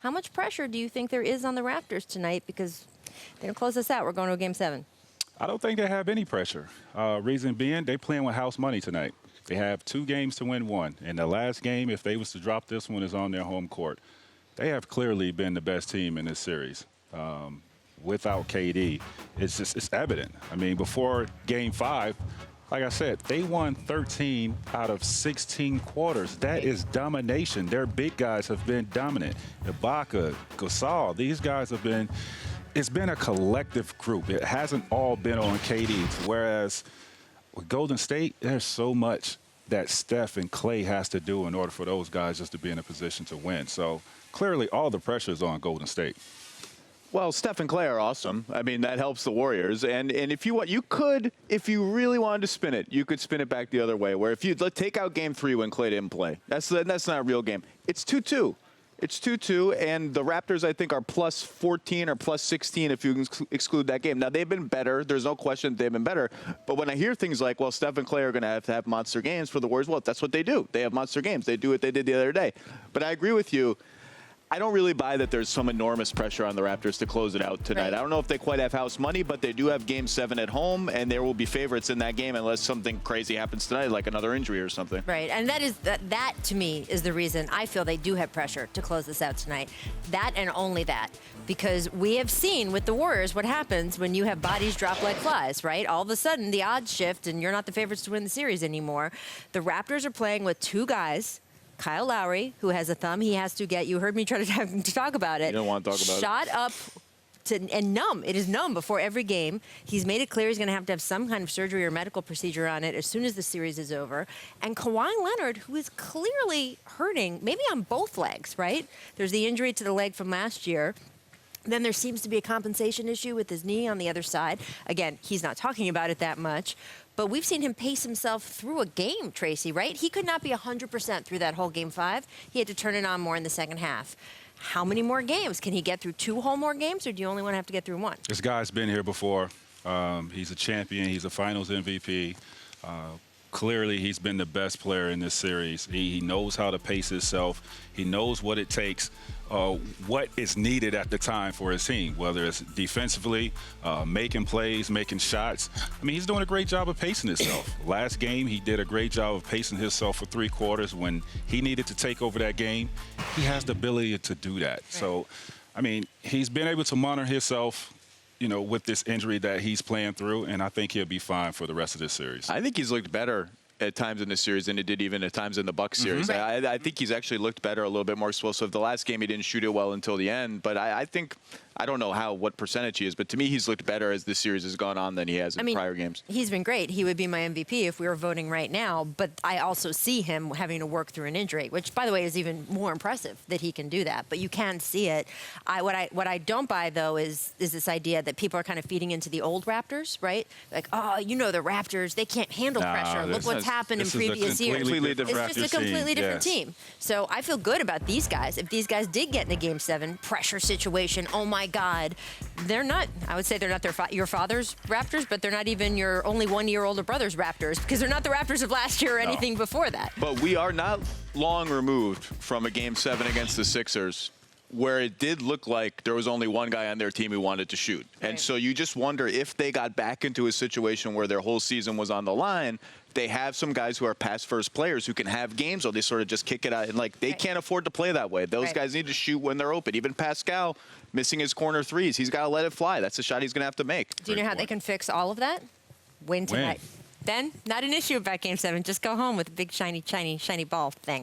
How much pressure do you think there is on the Raptors tonight? Because they're going to close us out. We're going to a Game 7. I don't think they have any pressure. Reason being, they playing with house money tonight. They have 2 games to win 1. And the last game, if they was to drop this one, is on their home court. They have clearly been the best team in this series. Without KD, it's evident. I mean, before Game 5, like I said, they won 13 out of 16 quarters. That is domination. Their big guys have been dominant. Ibaka, Gasol, these guys have been – it's been a collective group. It hasn't all been on KD, whereas with Golden State, there's so much that Steph and Klay has to do in order for those guys just to be in a position to win. So clearly all the pressure is on Golden State. Well, Steph and Klay are awesome. I mean, that helps the Warriors. And if you want, you could, if you really wanted to spin it, you could spin it back the other way, where if you take out Game 3 when Klay didn't play, that's not a real game. It's 2-2. It's 2-2, and the Raptors, I think, are plus 14 or plus 16 if you exclude that game. Now, they've been better. There's no question they've been better. But when I hear things like, well, Steph and Klay are going to have monster games for the Warriors, well, that's what they do. They have monster games. They do what they did the other day. But I agree with you. I don't really buy that there's some enormous pressure on the Raptors to close it out tonight. Right. I don't know if they quite have house money, but they do have Game 7 at home, and there will be favorites in that game unless something crazy happens tonight, like another injury or something. Right, and that to me is the reason I feel they do have pressure to close this out tonight. That and only that. Because we have seen with the Warriors what happens when you have bodies drop like flies, right? All of a sudden, the odds shift, and you're not the favorites to win the series anymore. The Raptors are playing with 2 guys. Kyle Lowry, who has a thumb he has to get. You heard me try to have him to talk about it. You don't want to talk about it. Shot up and numb. It is numb before every game. He's made it clear he's going to have some kind of surgery or medical procedure on it as soon as the series is over. And Kawhi Leonard, who is clearly hurting, maybe on both legs, right? There's the injury to the leg from last year. Then there seems to be a compensation issue with his knee on the other side. Again, he's not talking about it that much. But we've seen him pace himself through a game, Tracy, right? He could not be 100% through that whole Game 5. He had to turn it on more in the second half. How many more games? Can he get through 2 whole more games, or do you only want to have to get through 1? This guy's been here before. He's a champion. He's a finals MVP. Clearly, he's been the best player in this series. He knows how to pace himself. He knows what it takes, what is needed at the time for his team, whether it's defensively, making plays, making shots. I mean, he's doing a great job of pacing himself. Last game, he did a great job of pacing himself for 3 quarters. When he needed to take over that game, he has the ability to do that. Right. So, I mean, he's been able to monitor himself, you know, with this injury that he's playing through, and I think he'll be fine for the rest of this series. I think he's looked better at times in this series than he did even at times in the Bucks series. Right. I think he's actually looked better, a little bit more explosive. The last game he didn't shoot it well until the end, but I think, I don't know what percentage he is, but to me he's looked better as this series has gone on than he has in prior games. He's been great. He would be my MVP if we were voting right now, but I also see him having to work through an injury, which, by the way, is even more impressive that he can do that, but you can see it. What I don't buy, though, is this idea that people are kind of feeding into the old Raptors, right? Like, oh, you know, the Raptors, they can't handle pressure. Look what's happened in previous years. It's just a completely different team. So I feel good about these guys. If these guys did get in a Game 7 pressure situation, oh my God, they're not, I would say they're not your father's Raptors, but they're not even your only 1-year older brother's Raptors, because they're not the Raptors of last year or anything before that. But we are not long removed from a Game 7 against the Sixers where it did look like there was only one guy on their team who wanted to shoot. And so you just wonder if they got back into a situation where their whole season was on the line, they have some guys who are pass-first players who can have games, or they sort of just kick it out. And, like, they can't afford to play that way. Those guys need to shoot when they're open. Even Pascal missing his corner threes, he's got to let it fly. That's a shot he's going to have to make. Do you know how they can fix all of that? Win tonight. Then, not an issue about Game 7. Just go home with a big, shiny ball thing.